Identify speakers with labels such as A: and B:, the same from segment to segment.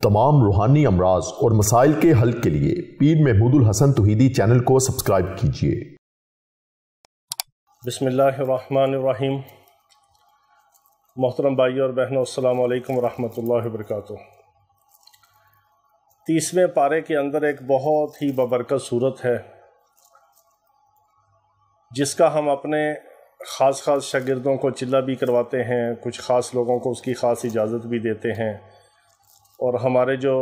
A: तमाम रूहानी अमराज और मसाइल के हल के लिए पीर महमूद उल हसन तौहीदी चैनल को सब्सक्राइब कीजिए।
B: बिस्मिल्लाहिर्रहमानिर्रहीम। मोहतरम भाइयों और बहनों, अस्सलामु अलैकुम वरहमतुल्लाहि वबरकातुहू। 30वें पारे के अंदर एक बहुत ही बबरकत सूरत है जिसका हम अपने ख़ास शागिर्दों को चिल्ला भी करवाते हैं, कुछ ख़ास लोगों को उसकी ख़ास इजाज़त भी देते हैं, और हमारे जो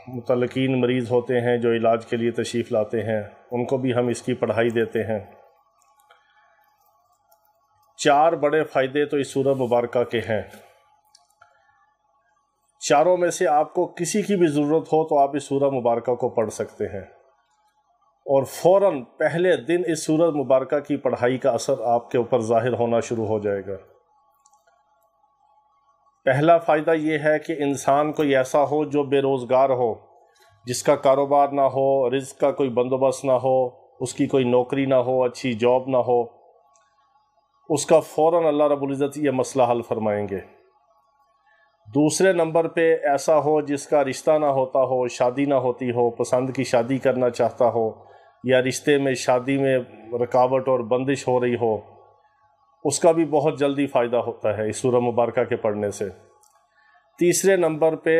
B: मुतल्लकीन मरीज़ होते हैं जो इलाज के लिए तशरीफ़ लाते हैं उनको भी हम इसकी पढ़ाई देते हैं। 4 बड़े फ़ायदे तो इस सूरह मुबारक के हैं। चारों में से आपको किसी की भी ज़रूरत हो तो आप इस सूरह मुबारक को पढ़ सकते हैं, और फ़ौरन पहले दिन इस सूरह मुबारक की पढ़ाई का असर आपके ऊपर ज़ाहिर होना शुरू हो जाएगा। पहला फ़ायदा ये है कि इंसान कोई ऐसा हो जो बेरोज़गार हो, जिसका कारोबार ना हो, रिज़्क़ का कोई बंदोबस्त ना हो, उसकी कोई नौकरी ना हो, अच्छी जॉब ना हो, उसका फ़ौरन अल्लाह रब्बुल इज़्ज़त ये मसला हल फरमाएंगे। दूसरे नंबर पे ऐसा हो जिसका रिश्ता ना होता हो, शादी ना होती हो, पसंद की शादी करना चाहता हो, या रिश्ते में शादी में रुकावट और बंदिश हो रही हो, उसका भी बहुत जल्दी फ़ायदा होता है इस सूरह मुबारक के पढ़ने से। तीसरे नंबर पे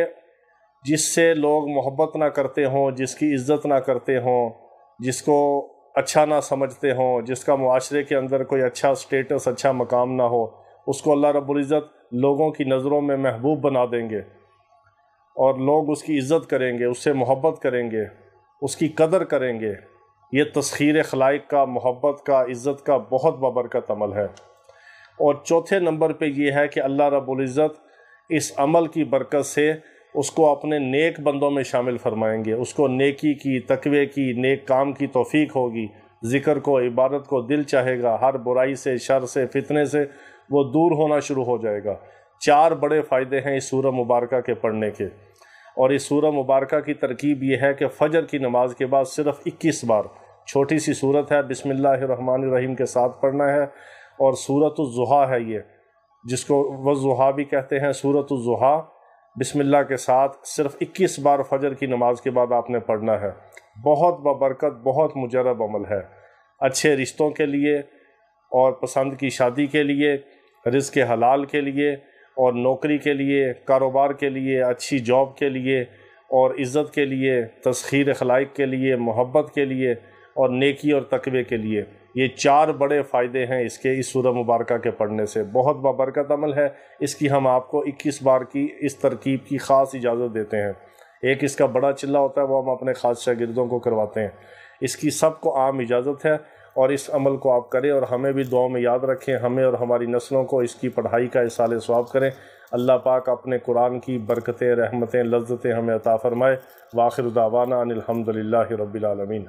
B: जिससे लोग मोहब्बत ना करते हों, जिसकी इज़्ज़त ना करते हों, जिसको अच्छा ना समझते हों, जिसका मुआशरे के अंदर कोई अच्छा स्टेटस, अच्छा मकाम ना हो, उसको अल्लाह रब्बुल इज़्ज़त लोगों की नज़रों में महबूब बना देंगे और लोग उसकी इज़्ज़त करेंगे, उससे मोहब्बत करेंगे, उसकी कदर करेंगे। ये तस्खीर खलाइक का, मोहब्बत का, इज़्ज़त का बहुत बबरकत अमल है। और चौथे नंबर पे ये है कि अल्लाह रब्बुल इज़्ज़त इस अमल की बरकत से उसको अपने नेक बंदों में शामिल फरमाएंगे, उसको नेकी की, तकवे की, नेक काम की तौफीक होगी, ज़िक्र को, इबादत को दिल चाहेगा, हर बुराई से, शर से, फितने से वो दूर होना शुरू हो जाएगा। 4 बड़े फ़ायदे हैं इस सूरह मुबारक के पढ़ने के। और इस सूरह मुबारक की तरकीब ये है कि फ़जर की नमाज के बाद सिर्फ़ 21 बार, छोटी सी सूरत है, बिस्मिल्लाहिर्रहमानिर्रहीम के साथ पढ़ना है, और सूरतुज़्ज़ुहा है ये, जिसको वज़्ज़ुहा भी कहते हैं। सूरतुज़्ज़ुहा बिस्मिल्लाह के साथ सिर्फ़ 21 बार फ़जर की नमाज के बाद आपने पढ़ना है। बहुत बबरकत, बहुत मुजरब अमल है, अच्छे रिश्तों के लिए और पसंद की शादी के लिए, रिज़्क़ हलाल के लिए और नौकरी के लिए, कारोबार के लिए, अच्छी जॉब के लिए और इज़्ज़त के लिए, तस्खीर खलाइक के लिए, मोहब्बत के लिए और नेकी और तकवे के लिए। ये 4 बड़े फ़ायदे हैं इसके, इस सूरह मुबारक के पढ़ने से। बहुत बबरकत अमल है, इसकी हम आपको 21 बार की इस तरकीब की ख़ास इजाज़त देते हैं। एक इसका बड़ा चिल्ला होता है, वो हम अपने ख़ास शागिर्दों को करवाते हैं। इसकी सबको आम इजाज़त है, और इस अमल को आप करें और हमें भी दुआ में याद रखें, हमें और हमारी नस्लों को इसकी पढ़ाई का इसाले सवाब करें। अल्लाह पाक अपने कुरान की बरकतें, रहमतें, लज़्ज़तें हमें अता फ़रमाए। वाखिर दावाना अनिल हम्दुलिल्लाहि रब्बिल आलमीन।